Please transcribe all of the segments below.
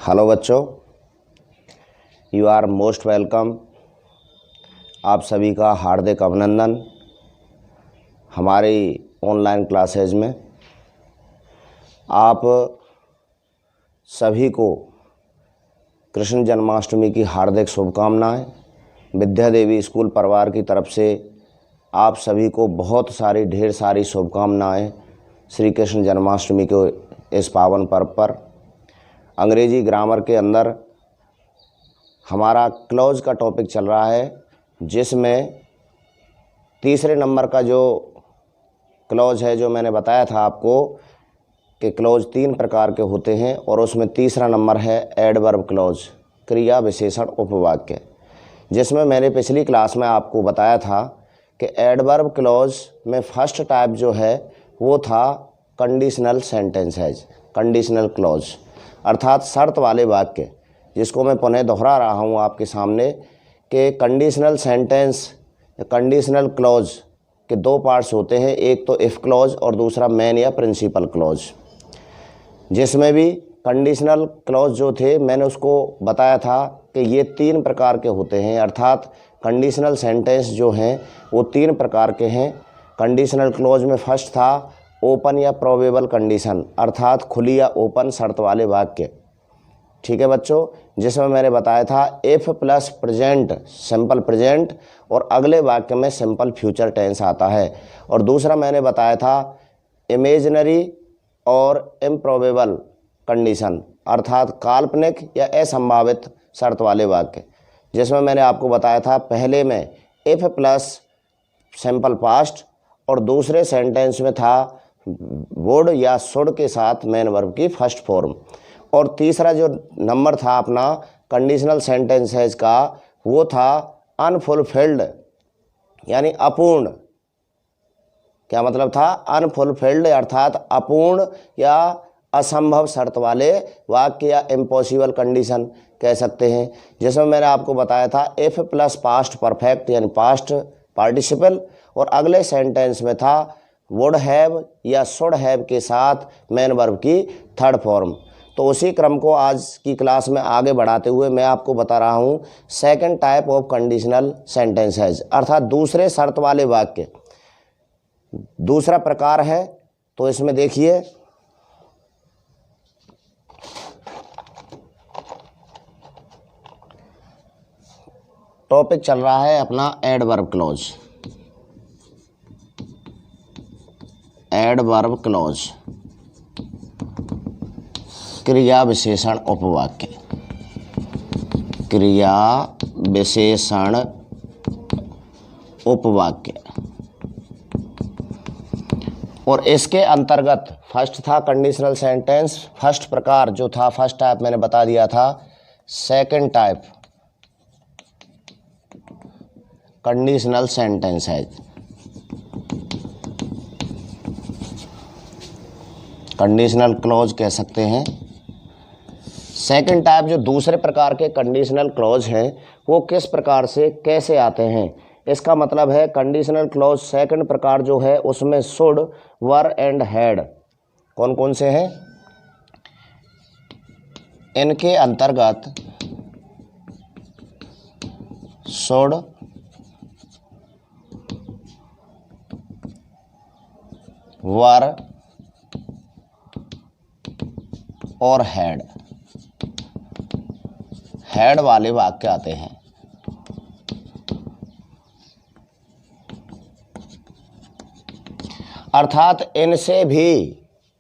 Hello बच्चों, you are most welcome. आप सभी का हार्दिक अभिनंदन हमारी ऑनलाइन क्लासेज में। आप सभी को कृष्ण जन्माष्टमी की हार्दिक शुभकामनाएं। विद्या देवी स्कूल परिवार की तरफ से आप सभी को बहुत सारी ढेर सारी शुभकामनाएं श्री कृष्ण जन्माष्टमी के इस पावन पर्व पर। अंग्रेजी ग्रामर के अंदर हमारा क्लॉज का टॉपिक चल रहा है, जिसमें तीसरे नंबर का जो क्लॉज है, जो मैंने बताया था आपको कि क्लॉज 3 प्रकार के होते हैं, और उसमें तीसरा नंबर है एडवर्ब क्लॉज, क्रिया विशेषण उपवाक्य, जिसमें मैंने पिछली क्लास में आपको बताया था कि एडवर्ब क्लॉज में फर्स्ट टाइप जो है वो था कंडीशनल सेंटेंसेज, कंडीशनल क्लॉज अर्थात शर्त वाले वाक्य, जिसको मैं पुनः दोहरा रहा हूँ आपके सामने कि कंडीशनल सेंटेंस, कंडीशनल क्लॉज के 2 पार्ट्स होते हैं, एक तो इफ़ क्लॉज और दूसरा मेन या प्रिंसिपल क्लॉज। जिसमें भी कंडीशनल क्लॉज जो थे मैंने उसको बताया था कि ये 3 प्रकार के होते हैं, अर्थात कंडीशनल सेंटेंस जो हैं वो 3 प्रकार के हैं। कंडीशनल क्लॉज में फर्स्ट था ओपन या प्रोबेबल कंडीशन, अर्थात खुली या ओपन शर्त वाले वाक्य। ठीक है बच्चों, जिसमें मैंने बताया था if plus present, simple present, और अगले वाक्य में सिंपल फ्यूचर टेंस आता है। और दूसरा मैंने बताया था इमेजिनरी और इम्प्रोबेबल कंडीशन, अर्थात काल्पनिक या असंभावित शर्त वाले वाक्य, जिसमें मैंने आपको बताया था पहले में इफ़ प्लस सिंपल पास्ट और दूसरे सेंटेंस में था वुड या शुड के साथ मेन वर्ब की फर्स्ट फॉर्म, और तीसरा जो नंबर था अपना कंडीशनल सेंटेंसेज का वो था अनफुलफिल्ड यानी अपूर्ण। क्या मतलब था? अनफुलफिल्ड अर्थात अपूर्ण या असंभव शर्त वाले वाक्य या इम्पॉसिबल कंडीशन कह सकते हैं। जिसमें मैंने आपको बताया था इफ़ प्लस पास्ट परफेक्ट यानी पास्ट पार्टिसिपल, और अगले सेंटेंस में था वुड हैव या शुड हैव के साथ मेन वर्ब की थर्ड फॉर्म। तो उसी क्रम को आज की क्लास में आगे बढ़ाते हुए मैं आपको बता रहा हूँ second type of conditional sentences, अर्थात दूसरे शर्त वाले वाक्य, दूसरा प्रकार है। तो इसमें देखिए टॉपिक चल रहा है अपना एडवर्ब क्लॉज, एडवर्ब क्लॉज क्रिया विशेषण उपवाक्य, क्रिया विशेषण उपवाक्य। और इसके अंतर्गत फर्स्ट था कंडीशनल सेंटेंस, फर्स्ट प्रकार जो था, फर्स्ट टाइप मैंने बता दिया था। सेकंड टाइप कंडीशनल सेंटेंस है, कंडीशनल क्लॉज कह सकते हैं। सेकंड टाइप जो दूसरे प्रकार के कंडीशनल क्लॉज हैं वो किस प्रकार से कैसे आते हैं, इसका मतलब है कंडीशनल क्लॉज सेकंड प्रकार जो है उसमें शुड, वर एंड हैड कौन कौन से हैं। इनके अंतर्गत शुड, वर और हैड वाले वाक्य आते हैं। अर्थात इनसे भी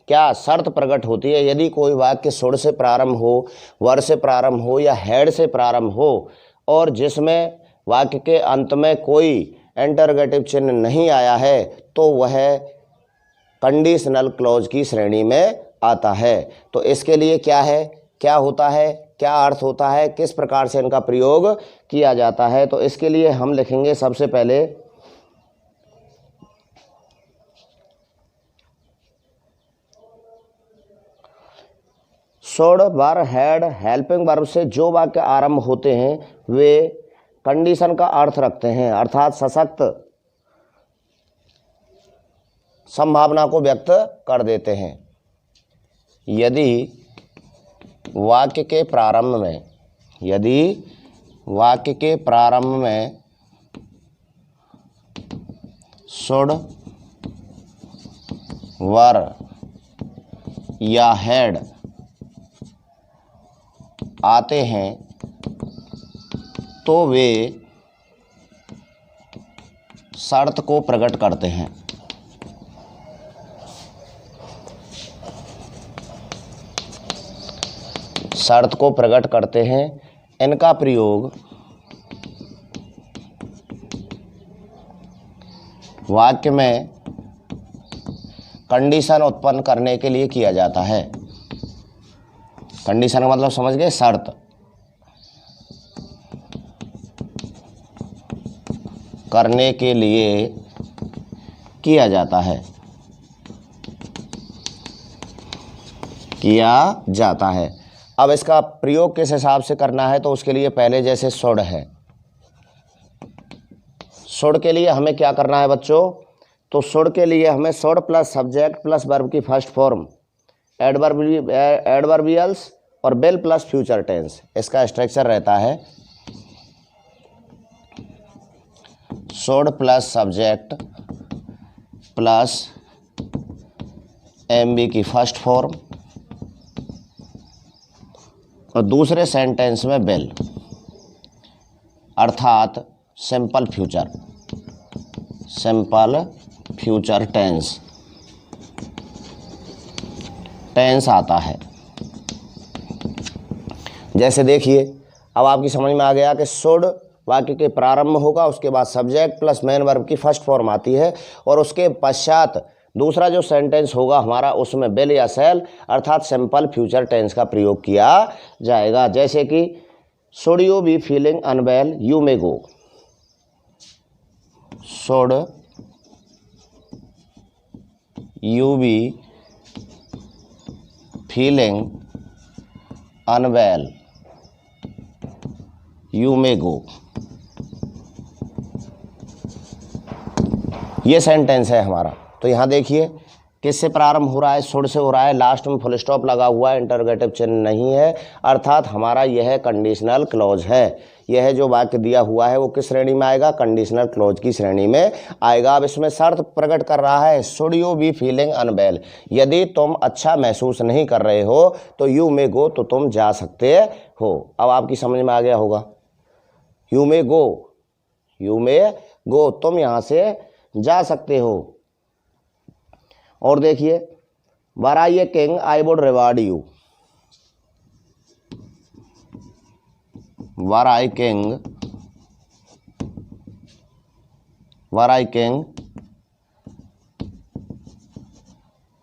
क्या शर्त प्रकट होती है, यदि कोई वाक्य शुड से प्रारंभ हो, वर से प्रारंभ हो या हैड से प्रारंभ हो, और जिसमें वाक्य के अंत में कोई इंटरोगेटिव चिन्ह नहीं आया है, तो वह कंडीशनल क्लॉज की श्रेणी में आता है। तो इसके लिए क्या है, क्या होता है, क्या अर्थ होता है, किस प्रकार से इनका प्रयोग किया जाता है, तो इसके लिए हम लिखेंगे सबसे पहले should, were, had, helping verb से जो वाक्य आरंभ होते हैं वे कंडीशन का अर्थ रखते हैं, अर्थात सशक्त संभावना को व्यक्त कर देते हैं। यदि वाक्य के प्रारंभ में, यदि वाक्य के प्रारंभ में शुड, वर या हैड आते हैं तो वे शर्त को प्रकट करते हैं। शर्त को प्रकट करते हैं। इनका प्रयोग वाक्य में कंडीशन उत्पन्न करने के लिए किया जाता है। कंडीशन का मतलब समझ गए, शर्त। करने के लिए किया जाता है, किया जाता है। अब इसका प्रयोग किस हिसाब से करना है, तो उसके लिए पहले जैसे शुड है, शुड के लिए हमें क्या करना है बच्चों, तो शुड के लिए हमें should plus subject plus verb की फर्स्ट फॉर्म, एडवर्बियल्स और विल प्लस फ्यूचर टेंस, इसका स्ट्रक्चर रहता है should plus subject plus MB की फर्स्ट फॉर्म और दूसरे सेंटेंस में विल, अर्थात सिंपल फ्यूचर टेंस आता है। जैसे देखिए, अब आपकी समझ में आ गया कि शुड वाक्य के प्रारंभ होगा, उसके बाद सब्जेक्ट प्लस मेन वर्ब की फर्स्ट फॉर्म आती है और उसके पश्चात दूसरा जो सेंटेंस होगा हमारा, उसमें विल या शैल अर्थात सिंपल फ्यूचर टेंस का प्रयोग किया जाएगा। जैसे कि should you be feeling unwell you may go, should you be feeling unwell you may go, ये सेंटेंस है हमारा। तो यहाँ देखिए किससे प्रारंभ हो रहा है, शुड से हो रहा है, लास्ट में फुल स्टॉप लगा हुआ है, इंटरोगेटिव चिन्ह नहीं है, अर्थात हमारा यह कंडीशनल क्लॉज है। यह जो वाक्य दिया हुआ है वो किस श्रेणी में आएगा, कंडीशनल क्लॉज की श्रेणी में आएगा। अब इसमें शर्त प्रकट कर रहा है, should you be feeling unwell, यदि तुम अच्छा महसूस नहीं कर रहे हो तो यू मे गो, तो तुम जा सकते हो। अब आपकी समझ में आ गया होगा, यू मे गो, तुम यहाँ से जा सकते हो। और देखिए, were I a king I would reward you, were I king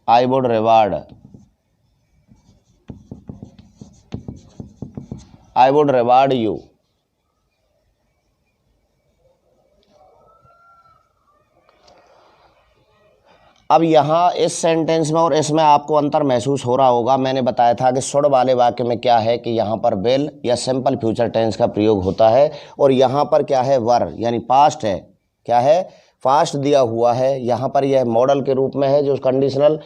I would reward you. अब यहाँ इस सेंटेंस में और इसमें आपको अंतर महसूस हो रहा होगा। मैंने बताया था कि शुड वाले वाक्य में क्या है कि यहाँ पर विल या सिंपल फ्यूचर टेंस का प्रयोग होता है और यहाँ पर क्या है, वर यानी पास्ट है, क्या है, पास्ट दिया हुआ है। यहाँ पर यह मॉडल के रूप में है जो कंडीशनल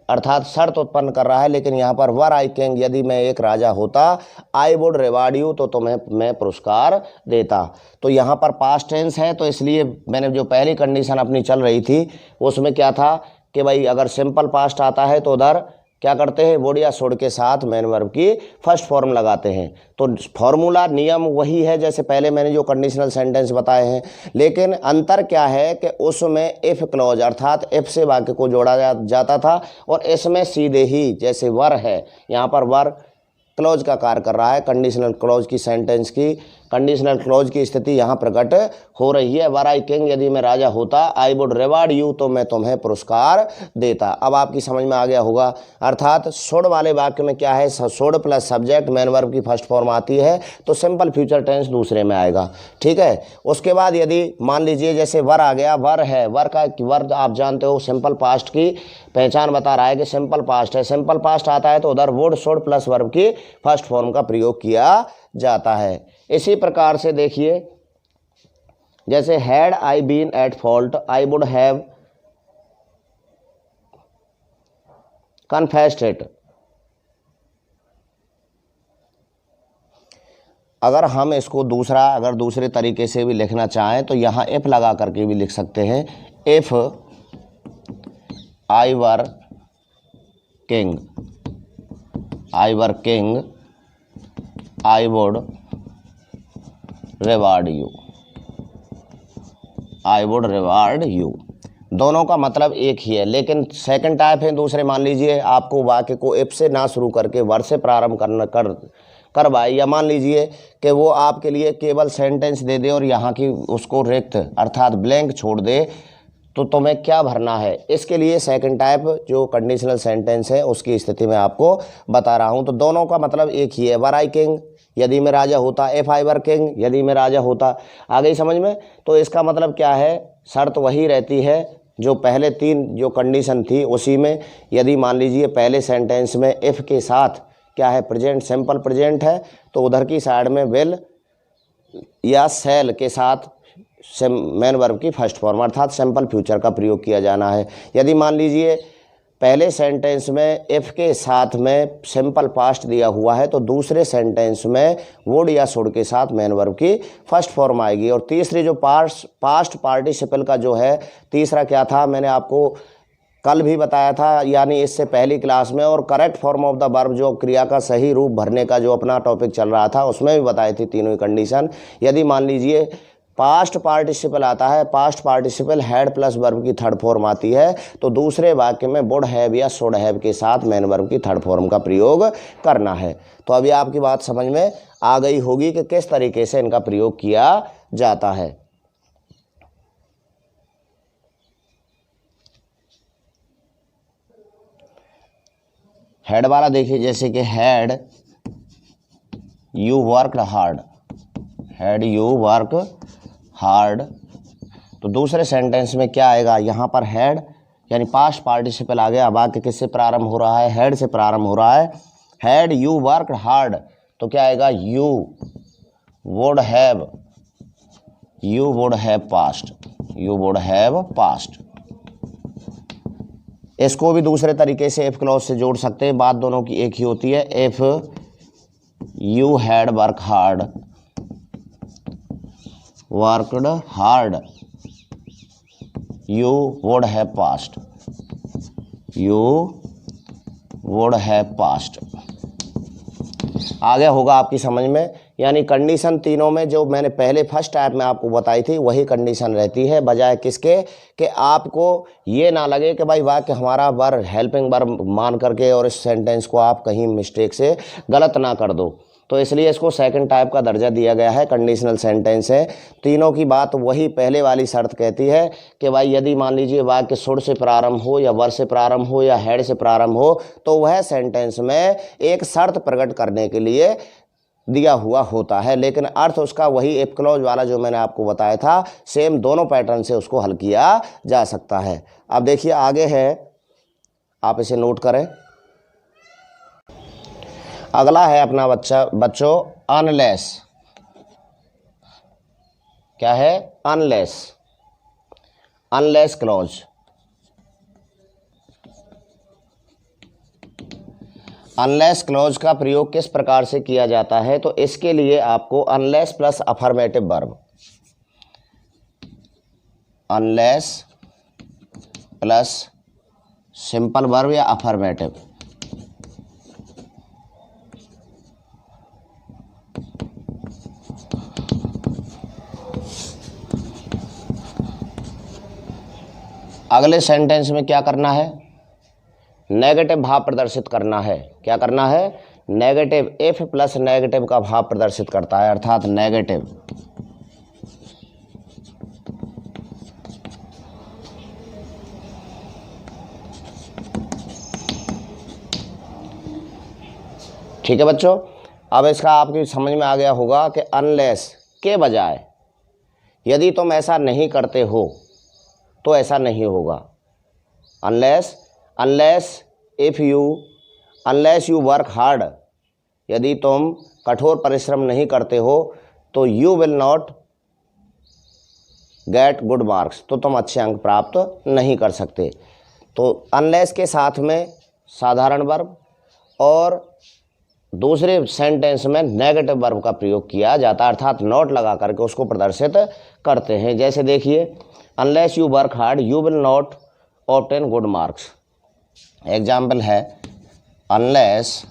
अर्थात शर्त उत्पन्न कर रहा है, लेकिन यहाँ पर वर आई किंग, यदि मैं एक राजा होता, आई वुड रिवार्ड यू, तो तुम्हें मैं पुरस्कार देता। तो यहाँ पर पास्ट टेंस है, तो इसलिए मैंने जो पहली कंडीशन अपनी चल रही थी उसमें क्या था कि भाई अगर सिंपल पास्ट आता है तो उधर क्या करते हैं, वुड या शुड के साथ मेन वर्ब की फर्स्ट फॉर्म लगाते हैं। तो फॉर्मूला नियम वही है जैसे पहले मैंने जो कंडीशनल सेंटेंस बताए हैं, लेकिन अंतर क्या है कि उसमें इफ़ क्लॉज अर्थात इफ़ से वाक्य को जोड़ा जाता था और इसमें सीधे ही जैसे वर है, यहाँ पर वर क्लॉज का कार्य कर रहा है, कंडीशनल क्लॉज की सेंटेंस की कंडीशनल क्लॉज की स्थिति यहाँ प्रकट हो रही है। वर आई किंग, यदि मैं राजा होता, आई वुड रिवार्ड यू, तो मैं तुम्हें पुरस्कार देता। अब आपकी समझ में आ गया होगा। अर्थात शुड वाले वाक्य में क्या है, should plus subject main verb की फर्स्ट फॉर्म आती है तो सिंपल फ्यूचर टेंस दूसरे में आएगा, ठीक है। उसके बाद यदि मान लीजिए जैसे वर आ गया, वर है, वर आप जानते हो सिंपल पास्ट की पहचान बता रहा है कि सिंपल पास्ट है। सिंपल पास्ट आता है तो उधर वुड शुड प्लस वर्ब की फर्स्ट फॉर्म का प्रयोग किया जाता है। इसी प्रकार से देखिए, जैसे had I been at fault I would have confessed it, अगर हम इसको अगर दूसरे तरीके से भी लिखना चाहें तो यहाँ इफ लगा करके भी लिख सकते हैं। If I were king I would reward you. दोनों का मतलब एक ही है, लेकिन सेकंड टाइप है दूसरे। मान लीजिए आपको वाक्य को इफ से ना शुरू करके वर से प्रारंभ करवाए, या मान लीजिए कि वो आपके लिए केवल सेंटेंस दे दे और यहाँ की उसको रिक्त अर्थात ब्लैंक छोड़ दे, तो तुम्हें क्या भरना है। इसके लिए सेकंड टाइप जो कंडीशनल सेंटेंस है उसकी स्थिति में आपको बता रहा हूँ। तो दोनों का मतलब एक ही है। वर आई किंग यदि मैं राजा होता, इफ आई वर किंग यदि मैं राजा होता। आ गई समझ में? तो इसका मतलब क्या है, शर्त वही रहती है जो पहले 3 जो कंडीशन थी उसी में। यदि मान लीजिए पहले सेंटेंस में इफ़ के साथ क्या है, प्रेजेंट सिंपल प्रेजेंट है, तो उधर की साइड में विल या सेल के साथ मेन वर्ब की फर्स्ट फॉर्म अर्थात सिंपल फ्यूचर का प्रयोग किया जाना है। यदि मान लीजिए पहले सेंटेंस में इफ़ के साथ में सिंपल पास्ट दिया हुआ है, तो दूसरे सेंटेंस में वुड या शुड के साथ मेन वर्ब की फर्स्ट फॉर्म आएगी। और तीसरी जो पास्ट पार्टिसिपल का जो है, तीसरा क्या था मैंने आपको कल भी बताया था, यानी इससे पहली क्लास में, और correct form of the verb जो क्रिया का सही रूप भरने का जो अपना टॉपिक चल रहा था उसमें भी बताई थी तीनों ही कंडीशन। यदि मान लीजिए पास्ट पार्टिसिपल आता है, past participle had plus verb की थर्ड फॉर्म आती है, तो दूसरे वाक्य में वुड हैव या शुड हैव के साथ मेन वर्ब की थर्ड फॉर्म का प्रयोग करना है। तो अभी आपकी बात समझ में आ गई होगी कि किस तरीके से इनका प्रयोग किया जाता है। हेड वाला देखिए, जैसे कि had you work hard, had you work hard, तो दूसरे सेंटेंस में क्या आएगा, यहाँ पर हैड यानी पास्ट पार्टिसिपल आ गया। वाक्य किससे प्रारंभ हो रहा है, हैड से प्रारंभ हो रहा है। हैड यू वर्क हार्ड, तो क्या आएगा, यू वुड हैव पास्ट। इसको भी दूसरे तरीके से इफ क्लॉज से जोड़ सकते हैं, बात दोनों की एक ही होती है। If you had worked hard you would have passed. आ गया होगा आपकी समझ में। यानी कंडीशन तीनों में जो मैंने पहले फर्स्ट टाइप में आपको बताई थी वही कंडीशन रहती है, बजाय किसके कि आपको ये ना लगे कि भाई वाक्य हमारा वर्ब हेल्पिंग वर्ब मान करके और इस सेंटेंस को आप कहीं मिस्टेक से गलत ना कर दो। तो इसलिए इसको सेकंड टाइप का दर्जा दिया गया है, कंडीशनल सेंटेंस है। तीनों की बात वही पहले वाली शर्त कहती है कि भाई यदि मान लीजिए वाक्य शुड से प्रारंभ हो या वर से प्रारंभ हो या हैड से प्रारंभ हो, तो वह सेंटेंस में एक शर्त प्रकट करने के लिए दिया हुआ होता है, लेकिन अर्थ उसका वही इफ क्लॉज वाला जो मैंने आपको बताया था, सेम दोनों पैटर्न से उसको हल किया जा सकता है। अब देखिए आगे है, आप इसे नोट करें। अगला है अपना बच्चों अनलेस। क्या है, अनलेस क्लॉज। अनलेस क्लॉज का प्रयोग किस प्रकार से किया जाता है, तो इसके लिए आपको unless plus affirmative verb, unless plus simple verb या अफर्मेटिव, अगले सेंटेंस में क्या करना है, नेगेटिव भाव प्रदर्शित करना है। क्या करना है, नेगेटिव। इफ प्लस नेगेटिव का भाव प्रदर्शित करता है, अर्थात नेगेटिव। ठीक है बच्चों, अब इसका आपकी समझ में आ गया होगा कि अनलेस के बजाय यदि तुम ऐसा नहीं करते हो तो ऐसा नहीं होगा। अनलेस यू वर्क हार्ड, यदि तुम कठोर परिश्रम नहीं करते हो तो you will not get good marks, तो तुम अच्छे अंक प्राप्त नहीं कर सकते। तो अनलेस के साथ में साधारण वर्ब और दूसरे सेंटेंस में नेगेटिव वर्ब का प्रयोग किया जाता है, अर्थात नॉट लगा करके उसको प्रदर्शित करते हैं। जैसे देखिए, unless you work hard you will not obtain good marks. Example है, अनलेस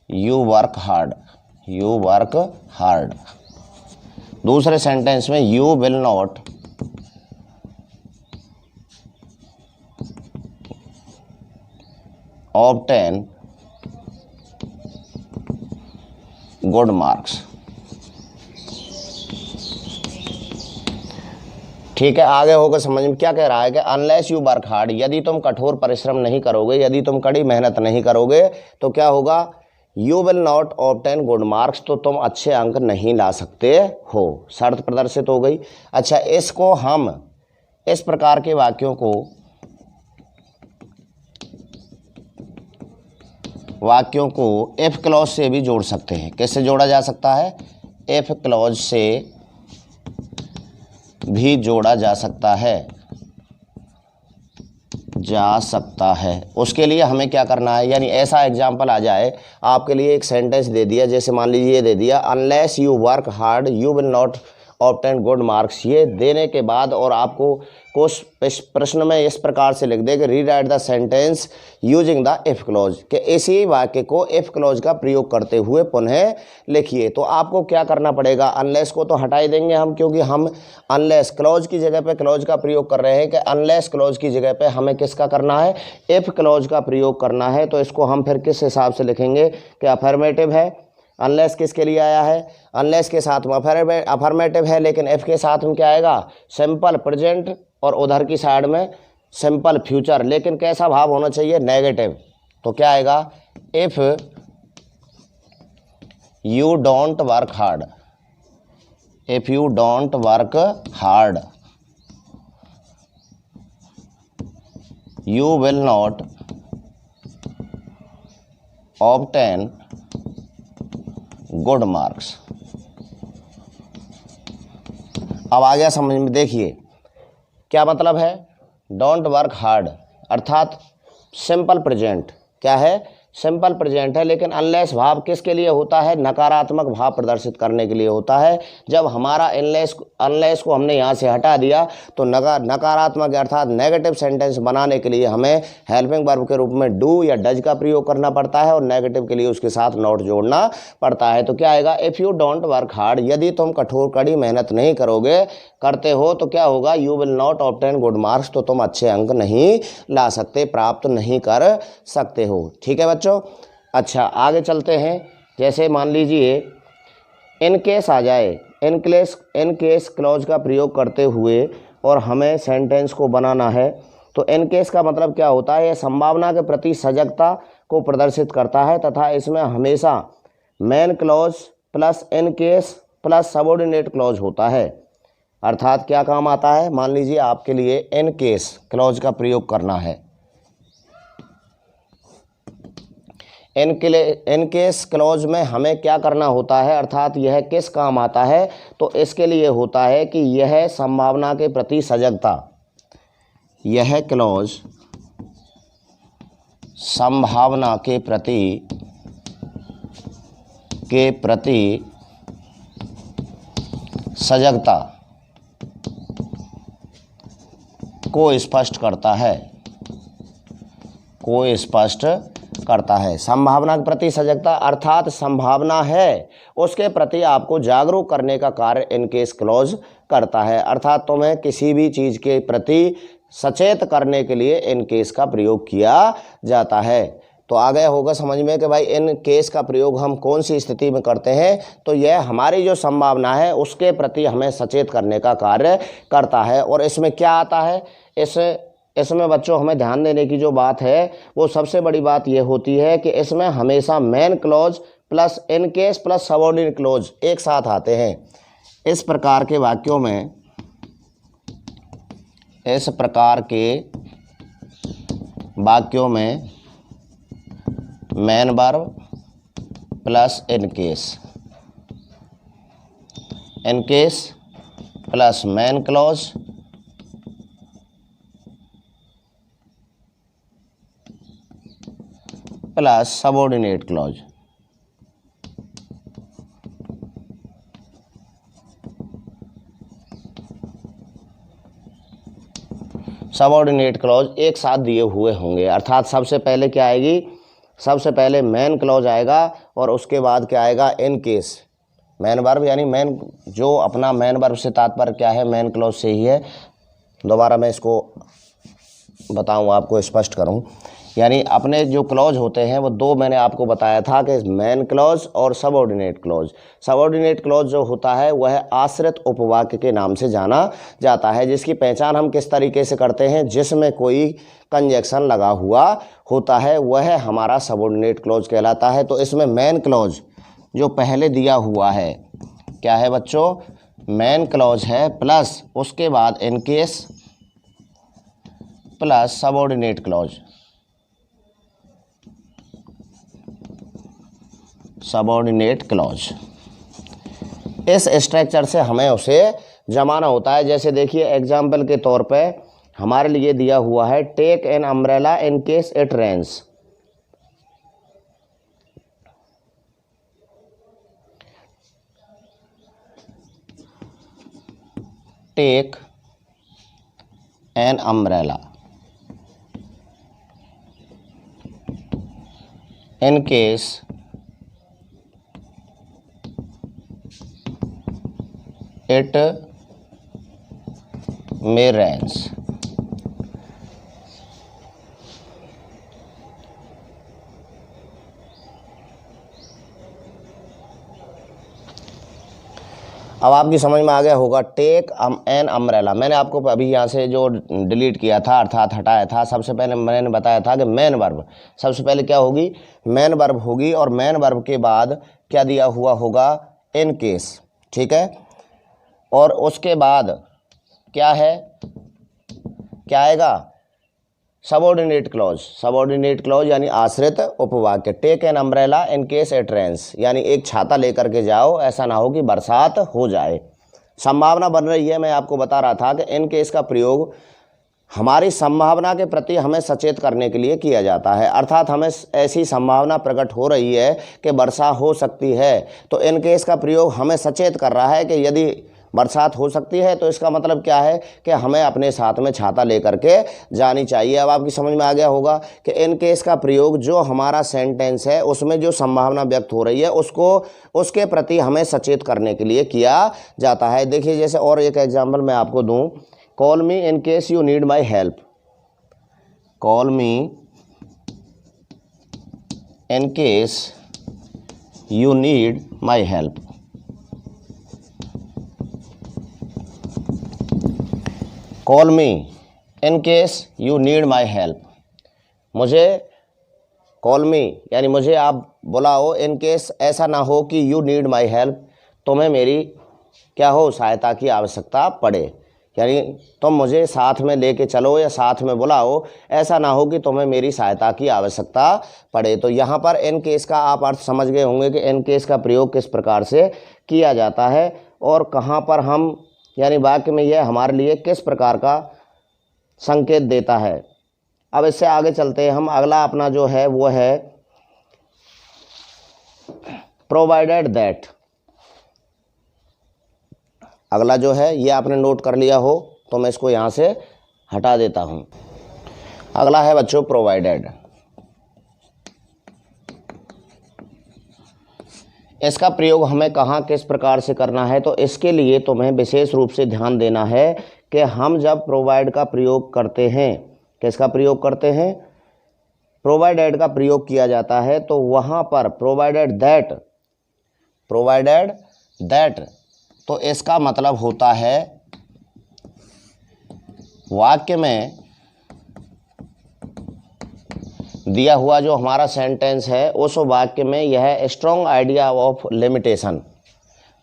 यू वर्क हार्ड। दूसरे सेंटेंस में you will not obtain good marks. ठीक है, आगे होकर समझ में क्या कह रहा है कि अनलेस यू वर्क हार्ड, यदि तुम कठोर परिश्रम नहीं करोगे, यदि तुम कड़ी मेहनत नहीं करोगे तो क्या होगा, you will not obtain good marks, तो तुम अच्छे अंक नहीं ला सकते हो। शर्त प्रदर्शित हो गई। अच्छा, इसको हम इस प्रकार के वाक्यों को इफ क्लॉज से भी जोड़ सकते हैं। कैसे जोड़ा जा सकता है, इफ क्लॉज से भी जोड़ा जा सकता है। उसके लिए हमें क्या करना है, यानी ऐसा एग्जाम्पल आ जाए, आपके लिए एक सेंटेंस दे दिया, जैसे मान लीजिए ये दे दिया, unless you work hard you will not obtain good marks. ये देने के बाद और आपको कुछ प्रश्न में इस प्रकार से लिख दे कि rewrite the sentence using the if clause, कि इसी वाक्य को इफ क्लॉज का प्रयोग करते हुए पुनः लिखिए। तो आपको क्या करना पड़ेगा, अनलेस को तो हटा ही देंगे हम, क्योंकि हम अनलेस क्लॉज की जगह पे क्लॉज का प्रयोग कर रहे हैं, कि अनलेस क्लॉज की जगह पे हमें किसका करना है, इफ क्लॉज का प्रयोग करना है। तो इसको हम फिर किस हिसाब से लिखेंगे कि अफर्मेटिव है, अनलेस किसके लिए आया है, अनलेस के साथ में अफर्मेटिव है, लेकिन इफ के साथ में क्या आएगा, सिंपल प्रेजेंट, और उधर की साइड में सिंपल फ्यूचर, लेकिन कैसा भाव होना चाहिए, नेगेटिव। तो क्या आएगा, if you don't work hard, if you don't work hard you will not obtain good marks. अब आ गया समझ में। देखिए क्या मतलब है, डोंट वर्क हार्ड अर्थात सिंपल प्रेजेंट, क्या है, सिंपल प्रेजेंट है, लेकिन अनलेस भाव किसके लिए होता है, नकारात्मक भाव प्रदर्शित करने के लिए होता है। जब हमारा अनलेस को हमने यहाँ से हटा दिया तो नकारात्मक अर्थात नेगेटिव सेंटेंस बनाने के लिए हमें हेल्पिंग वर्ब के रूप में डू या डज का प्रयोग करना पड़ता है, और नेगेटिव के लिए उसके साथ नॉट जोड़ना पड़ता है। तो क्या आएगा, if you don't work hard, यदि तुम कठोर कड़ी मेहनत नहीं करते हो तो क्या होगा, you will not obtain good marks, तो तुम अच्छे अंक नहीं ला सकते, प्राप्त नहीं कर सकते हो। ठीक है बच्चों। अच्छा आगे चलते हैं। जैसे मान लीजिए इन केस आ जाए, इन केस क्लॉज का प्रयोग करते हुए और हमें सेंटेंस को बनाना है, तो इन केस का मतलब क्या होता है, यह संभावना के प्रति सजगता को प्रदर्शित करता है तथा इसमें हमेशा main clause plus in case plus subordinate clause होता है। अर्थात क्या काम आता है, मान लीजिए आपके लिए इन केस क्लॉज का प्रयोग करना है, इन केस क्लॉज में हमें क्या करना होता है, अर्थात यह किस काम आता है, तो इसके लिए होता है कि यह संभावना के प्रति सजगता, यह क्लॉज संभावना के प्रति सजगता को स्पष्ट करता है। संभावना के प्रति सजगता अर्थात संभावना है उसके प्रति आपको जागरूक करने का कार्य इन केस क्लॉज करता है। अर्थात तुम्हें किसी भी चीज़ के प्रति सचेत करने के लिए इन केस का प्रयोग किया जाता है। तो आ गया होगा समझ में कि भाई इन केस का प्रयोग हम कौन सी स्थिति में करते हैं, तो यह हमारी जो संभावना है उसके प्रति हमें सचेत करने का कार्य करता है। और इसमें क्या आता है, इसमें बच्चों हमें ध्यान देने की जो बात है वो सबसे बड़ी बात यह होती है कि इसमें हमेशा main clause plus in case plus subordinate clause एक साथ आते हैं। इस प्रकार के वाक्यों में main verb plus in case plus main clause plus subordinate clause subordinate clause एक साथ दिए हुए होंगे। अर्थात सबसे पहले क्या आएगी, सबसे पहले मेन क्लॉज आएगा और उसके बाद क्या आएगा, इन केस। मेन वर्ब यानी मेन, जो अपना मेन वर्ब से तात्पर्य क्या है, मेन क्लॉज से ही है। दोबारा मैं इसको बताऊं, आपको स्पष्ट करूं। यानी अपने जो क्लॉज होते हैं वो दो मैंने आपको बताया था कि मेन क्लॉज और सबऑर्डिनेट क्लॉज। सबऑर्डिनेट क्लॉज जो होता है वह आश्रित उपवाक्य के नाम से जाना जाता है, जिसकी पहचान हम किस तरीके से करते हैं, जिसमें कोई कंजक्शन लगा हुआ होता है वह हमारा सबऑर्डिनेट क्लॉज कहलाता है। तो इसमें मेन क्लॉज जो पहले दिया हुआ है क्या है बच्चों, मेन क्लॉज है, प्लस उसके बाद in case plus subordinate clause. Subordinate clause इस स्ट्रक्चर से हमें उसे जमाना होता है। जैसे देखिए एग्जाम्पल के तौर पे हमारे लिए दिया हुआ है, take an umbrella in case it rains. Take an umbrella in case it may rains. अब आपकी समझ में आ गया होगा, टेक एन अम्ब्रेला। मैंने आपको अभी यहाँ से जो डिलीट किया था अर्थात हटाया था, सबसे पहले मैंने बताया था कि मेन वर्ब सबसे पहले क्या होगी, मेन वर्ब होगी, और मेन वर्ब के बाद क्या दिया हुआ होगा, इन केस, ठीक है। और उसके बाद क्या है, क्या आएगा, सबऑर्डिनेट क्लॉज। सबऑर्डिनेट क्लॉज यानी आश्रित उपवाक्य। Take an umbrella in case it rains, यानी एक छाता लेकर के जाओ, ऐसा ना हो कि बरसात हो जाए। संभावना बन रही है, मैं आपको बता रहा था कि इन केस का प्रयोग हमारी संभावना के प्रति हमें सचेत करने के लिए किया जाता है। अर्थात हमें ऐसी संभावना प्रकट हो रही है कि वर्षा हो सकती है, तो इन केस का प्रयोग हमें सचेत कर रहा है कि यदि बरसात हो सकती है तो इसका मतलब क्या है कि हमें अपने साथ में छाता लेकर के जानी चाहिए। अब आपकी समझ में आ गया होगा कि इन केस का प्रयोग जो हमारा सेंटेंस है उसमें जो संभावना व्यक्त हो रही है उसको, उसके प्रति हमें सचेत करने के लिए किया जाता है। देखिए जैसे और एक एग्जाम्पल मैं आपको दूं, call me in case you need my help. Call me in case you need my help. Call me in case you need my help. मुझे कॉल मी यानी मुझे आप बुलाओ, इन केस ऐसा ना हो कि यू नीड माई हेल्प, तुम्हें मेरी क्या हो, सहायता की आवश्यकता पड़े। यानी तुम मुझे साथ में लेके चलो या साथ में बुलाओ, ऐसा ना हो कि तुम्हें मेरी सहायता की आवश्यकता पड़े। तो यहाँ पर इन केस का आप अर्थ समझ गए होंगे कि इन केस का प्रयोग किस प्रकार से किया जाता है और कहाँ पर हम, यानी वाक्य में यह हमारे लिए किस प्रकार का संकेत देता है। अब इससे आगे चलते हैं हम। अगला अपना जो है वो है प्रोवाइडेड दैट। अगला जो है ये आपने नोट कर लिया हो तो मैं इसको यहाँ से हटा देता हूँ। अगला है बच्चों प्रोवाइडेड। इसका प्रयोग हमें कहाँ किस प्रकार से करना है, तो इसके लिए तुम्हें विशेष रूप से ध्यान देना है कि हम जब प्रोवाइड का प्रयोग करते हैं, किसका प्रयोग करते हैं, प्रोवाइडेड का प्रयोग किया जाता है, तो वहाँ पर प्रोवाइडेड दैट, तो इसका मतलब होता है वाक्य में दिया हुआ जो हमारा सेंटेंस है उस वाक्य में यह स्ट्रॉन्ग आइडिया ऑफ लिमिटेशन,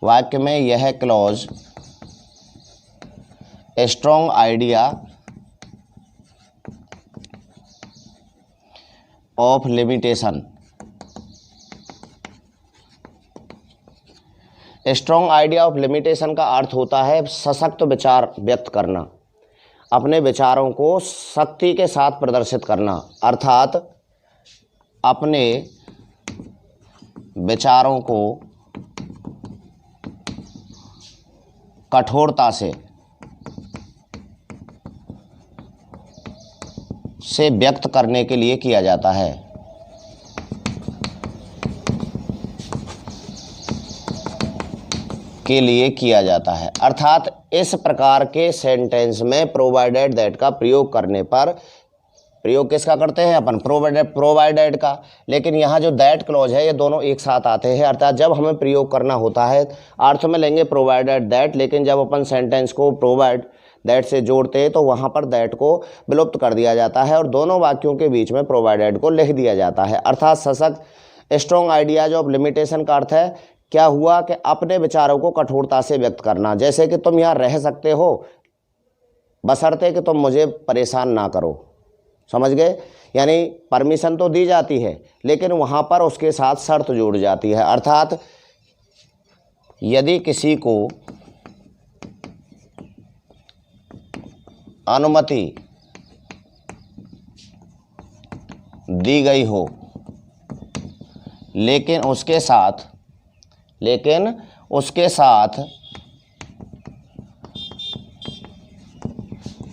वाक्य में यह clause strong idea of limitation. Strong idea of limitation का अर्थ होता है सशक्त विचार व्यक्त करना, अपने विचारों को शक्ति के साथ प्रदर्शित करना। अर्थात अपने विचारों को कठोरता से से व्यक्त करने के लिए किया जाता है। के लिए किया जाता है। अर्थात इस प्रकार के सेंटेंस में प्रोवाइडेड दैट का प्रयोग करने पर, प्रयोग किसका करते हैं अपन, प्रोवाइडेड का, लेकिन यहाँ जो दैट क्लॉज है ये दोनों एक साथ आते हैं। अर्थात जब हमें प्रयोग करना होता है अर्थ में लेंगे प्रोवाइडेड दैट, लेकिन जब अपन सेंटेंस को प्रोवाइड दैट से जोड़ते हैं तो वहाँ पर दैट को विलुप्त कर दिया जाता है और दोनों वाक्यों के बीच में प्रोवाइडेड को लिख दिया जाता है। अर्थात सशक्त, स्ट्रॉन्ग आइडियाज ऑफ लिमिटेशन का अर्थ है क्या हुआ कि अपने विचारों को कठोरता से व्यक्त करना। जैसे कि तुम यहाँ रह सकते हो बशर्ते कि तुम मुझे परेशान ना करो, समझ गए। यानी परमिशन तो दी जाती है लेकिन वहाँ पर उसके साथ शर्त जुड़ जाती है। अर्थात यदि किसी को अनुमति दी गई हो लेकिन उसके साथ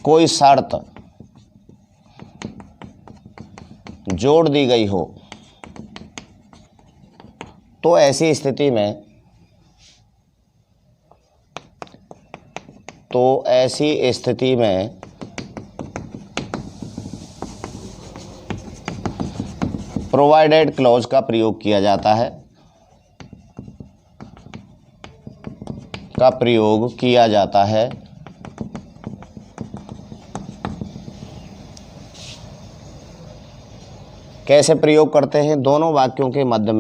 कोई शर्त जोड़ दी गई हो तो ऐसी स्थिति में प्रोवाइडेड क्लॉज का प्रयोग किया जाता है। कैसे प्रयोग करते हैं, दोनों वाक्यों के मध्य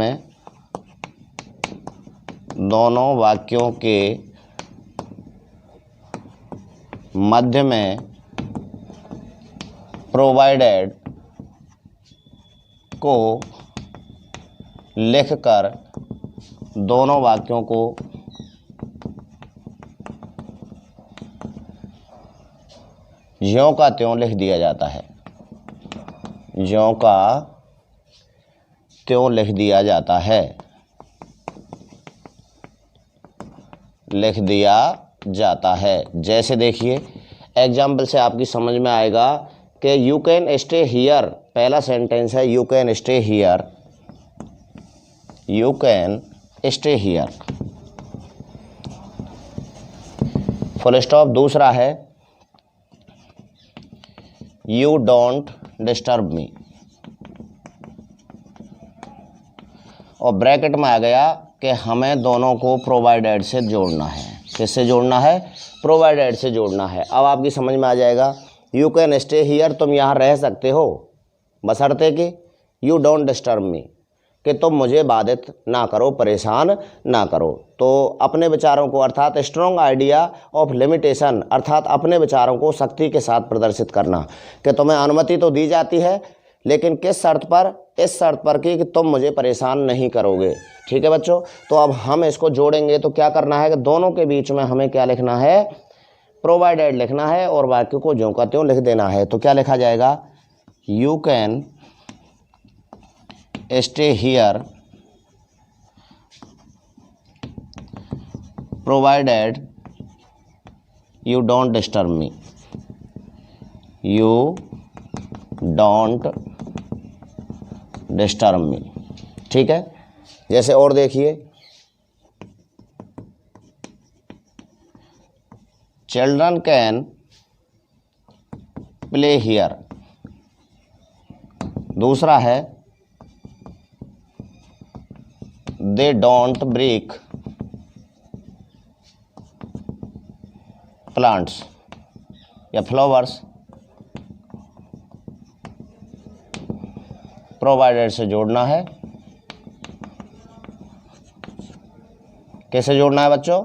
में प्रोवाइडेड को लिखकर दोनों वाक्यों को ज्यों का त्यों लिख दिया जाता है। ज्यों का त्यों लिख दिया जाता है। जैसे देखिए एग्जाम्पल से आपकी समझ में आएगा कि यू कैन स्टे हियर, पहला सेंटेंस है you can stay here, full stop. दूसरा है यू डोंट डिस्टर्ब मी, और ब्रैकेट में आ गया कि हमें दोनों को प्रोवाइडेड से जोड़ना है। किससे जोड़ना है, प्रोवाइडेड से जोड़ना है। अब आपकी समझ में आ जाएगा यू कैन स्टे हियर, तुम यहाँ रह सकते हो बशर्ते कि यू डोंट डिस्टर्ब मी, कि तुम मुझे बाधित ना करो, परेशान ना करो। तो अपने विचारों को अर्थात स्ट्रॉन्ग आइडिया ऑफ लिमिटेशन, अर्थात अपने विचारों को सख्ती के साथ प्रदर्शित करना कि तुम्हें अनुमति तो दी जाती है लेकिन किस शर्त पर, इस शर्त पर कि तुम मुझे परेशान नहीं करोगे। ठीक है बच्चों, तो अब हम इसको जोड़ेंगे तो क्या करना है कि दोनों के बीच में हमें क्या लिखना है, प्रोवाइडेड लिखना है और वाक्य को ज्यों का त्यों लिख देना है। तो क्या लिखा जाएगा, you can stay here provided you don't disturb me, you don't disturb me. ठीक है, जैसे और देखिए चिल्ड्रन कैन प्ले हियर। दूसरा है दे डोंट ब्रेक प्लांट्स या फ्लावर्स, प्रोवाइडेड से जोड़ना है। कैसे जोड़ना है बच्चों,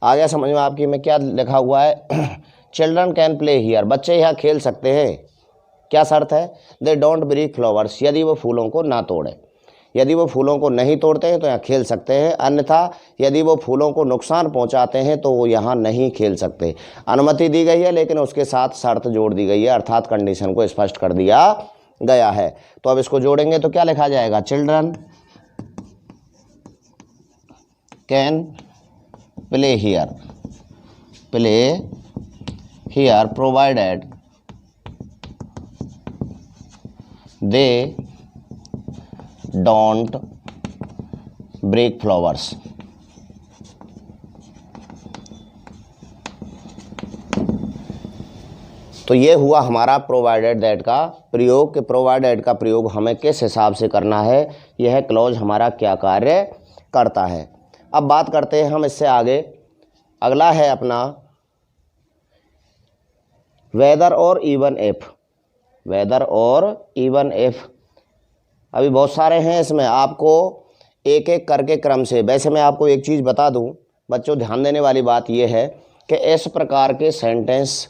आ गया समझ में आपकी में क्या लिखा हुआ है। चिल्ड्रन कैन प्ले हियर, बच्चे यहाँ खेल सकते हैं। क्या शर्त है, दे डोंट ब्रेक फ्लावर्स, यदि वो फूलों को ना तोड़े। यदि वो फूलों को नहीं तोड़ते हैं तो यहाँ खेल सकते हैं, अन्यथा यदि वो फूलों को नुकसान पहुँचाते हैं तो वो यहाँ नहीं खेल सकते। अनुमति दी गई है लेकिन उसके साथ शर्त जोड़ दी गई है, अर्थात कंडीशन को स्पष्ट कर दिया गया है। तो अब इसको जोड़ेंगे तो क्या लिखा जाएगा, children can play here provided they don't break flowers. तो ये हुआ हमारा प्रोवाइडेड दैट का प्रयोग कि प्रोवाइडेड का प्रयोग हमें किस हिसाब से करना है, यह क्लॉज हमारा क्या कार्य करता है। अब बात करते हैं हम इससे आगे। अगला है अपना वेदर और इवन इफ। वेदर और इवन इफ अभी बहुत सारे हैं, इसमें आपको एक एक करके क्रम से। वैसे मैं आपको एक चीज़ बता दूं बच्चों, ध्यान देने वाली बात यह है कि इस प्रकार के सेंटेंस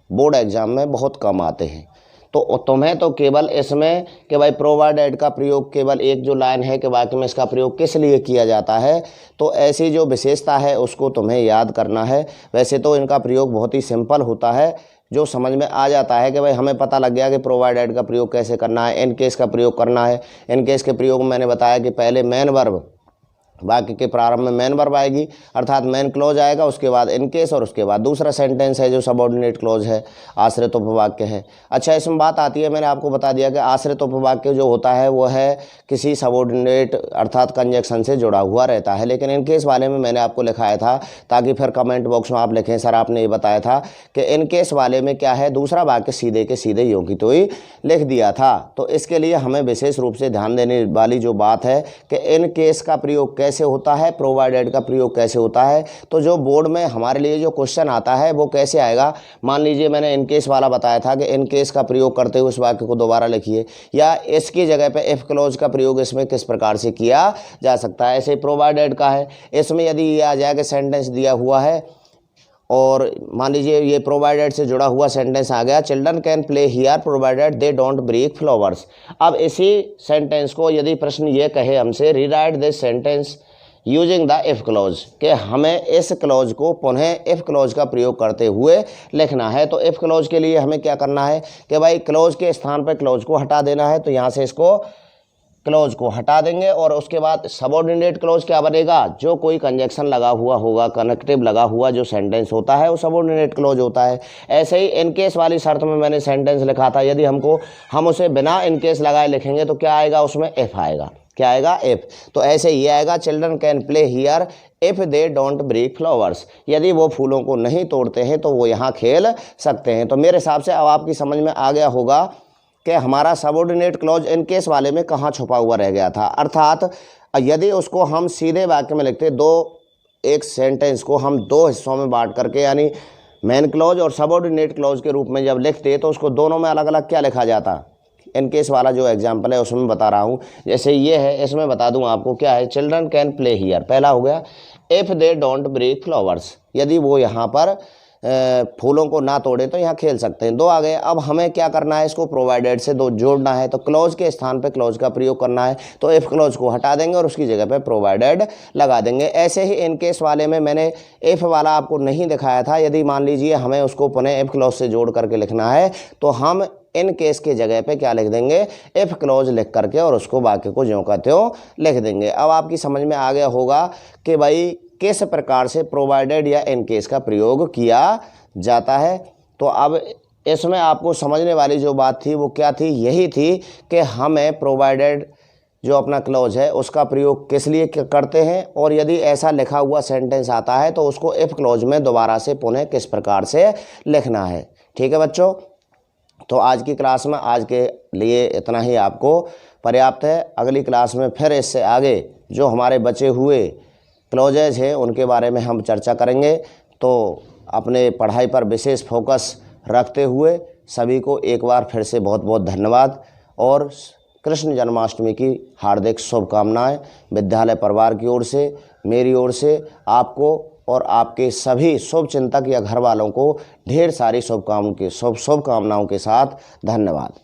बोर्ड एग्जाम में बहुत कम आते हैं। तो तुम्हें तो केवल इसमें कि भाई प्रोवाइडेड का प्रयोग केवल एक जो लाइन है कि वाक्य में इसका प्रयोग किस लिए किया जाता है, तो ऐसी जो विशेषता है उसको तुम्हें याद करना है। वैसे तो इनका प्रयोग बहुत ही सिंपल होता है, जो समझ में आ जाता है कि भाई हमें पता लग गया कि प्रोवाइडेड का प्रयोग कैसे करना है, इन केस का प्रयोग करना है। इन केस के प्रयोग में मैंने बताया कि पहले मेन वर्ब, वाक्य के प्रारंभ में मेन वर्ब आएगी अर्थात मेन क्लॉज आएगा, उसके बाद इन केस और उसके बाद दूसरा सेंटेंस है जो सबऑर्डिनेट क्लॉज है, आश्रित उपवाक्य है। अच्छा, इसमें बात आती है, मैंने आपको बता दिया कि आश्रित उपवाक्य जो होता है वो है किसी सबऑर्डिनेट अर्थात कंजक्शन से जुड़ा हुआ रहता है। लेकिन इन केस वाले में मैंने आपको लिखाया था ताकि फिर कमेंट बॉक्स में आप लिखें सर आपने ये बताया था कि इन केस वाले में क्या है, दूसरा वाक्य सीधे के सीधे यूं की तो ही लिख दिया था। तो इसके लिए हमें विशेष रूप से ध्यान देने वाली जो बात है कि इन केस का प्रयोग कैसे होता है, प्रोवाइडेड का प्रयोग कैसे होता है। तो जो बोर्ड में हमारे लिए जो क्वेश्चन आता है वो कैसे आएगा, मान लीजिए मैंने इन केस वाला बताया था कि इन केस का प्रयोग करते हुए उस वाक्य को दोबारा लिखिए, या इसकी जगह पे इफ क्लॉज का प्रयोग इसमें किस प्रकार से किया जा सकता है। ऐसे प्रोवाइडेड का है, इसमें यदि ये आ जाए कि सेंटेंस दिया हुआ है और मान लीजिए ये प्रोवाइडेड से जुड़ा हुआ सेंटेंस आ गया, children can play here provided they don't break flowers. अब इसी सेंटेंस को यदि प्रश्न ये कहे हमसे rewrite this sentence using the if clause, कि हमें इस क्लॉज को पुनः इफ क्लॉज का प्रयोग करते हुए लिखना है, तो इफ क्लॉज के लिए हमें क्या करना है कि भाई क्लॉज के स्थान पर क्लॉज को हटा देना है। तो यहाँ से इसको क्लॉज को हटा देंगे और उसके बाद सबऑर्डिनेट क्लॉज क्या बनेगा, जो कोई कंजक्शन लगा हुआ होगा, कनेक्टिव लगा हुआ जो सेंटेंस होता है वो सबऑर्डिनेट क्लॉज होता है। ऐसे ही इन केस वाली शर्त में मैंने सेंटेंस लिखा था, यदि हम उसे बिना इन केस लगाए लिखेंगे तो क्या आएगा, उसमें इफ आएगा। क्या आएगा, इफ। तो ऐसे ये आएगा children can play here if they don't break flowers, यदि वो फूलों को नहीं तोड़ते हैं तो वो यहाँ खेल सकते हैं। तो मेरे हिसाब से अब आपकी समझ में आ गया होगा कि हमारा सबऑर्डिनेट क्लॉज इन केस वाले में कहाँ छुपा हुआ रह गया था। अर्थात यदि उसको हम सीधे वाक्य में लिखते, एक सेंटेंस को हम दो हिस्सों में बांट करके यानी मेन क्लॉज और सबऑर्डिनेट क्लॉज के रूप में जब लिखते तो उसको दोनों में अलग अलग क्या लिखा जाता। इन केस वाला जो एग्जाम्पल है उसमें बता रहा हूँ, जैसे ये है, इसमें बता दूँ आपको क्या है, चिल्ड्रन कैन प्ले हियर पहला हो गया, if they don't break flowers, यदि वो यहाँ पर फूलों को ना तोड़े तो यहाँ खेल सकते हैं। दो आ गए। अब हमें क्या करना है, इसको प्रोवाइडेड से दो जोड़ना है, तो क्लॉज के स्थान पे क्लॉज का प्रयोग करना है, तो इफ़ क्लॉज को हटा देंगे और उसकी जगह पे प्रोवाइडेड लगा देंगे। ऐसे ही इन केस वाले में मैंने इफ़ वाला आपको नहीं दिखाया था, यदि मान लीजिए हमें उसको पुनः इफ़ क्लॉज से जोड़ करके लिखना है तो हम इन केस के जगह पे क्या लिख देंगे, इफ़ क्लॉज लिख करके और उसको वाक्य को ज्यों का त्यों लिख देंगे। अब आपकी समझ में आ गया होगा कि भाई किस प्रकार से प्रोवाइडेड या इन केस का प्रयोग किया जाता है। तो अब इसमें आपको समझने वाली जो बात थी वो क्या थी, यही थी कि हमें प्रोवाइडेड जो अपना क्लॉज है उसका प्रयोग किस लिए करते हैं, और यदि ऐसा लिखा हुआ सेंटेंस आता है तो उसको इफ़ क्लॉज में दोबारा से पुनः किस प्रकार से लिखना है। ठीक है बच्चों, तो आज की क्लास में आज के लिए इतना ही आपको पर्याप्त है। अगली क्लास में फिर इससे आगे जो हमारे बचे हुए क्लॉजेज हैं उनके बारे में हम चर्चा करेंगे। तो अपने पढ़ाई पर विशेष फोकस रखते हुए सभी को एक बार फिर से बहुत बहुत धन्यवाद और कृष्ण जन्माष्टमी की हार्दिक शुभकामनाएं विद्यालय परिवार की ओर से, मेरी ओर से आपको और आपके सभी शुभचिंतक या घर वालों को ढेर सारी शुभकामनाओं के साथ धन्यवाद।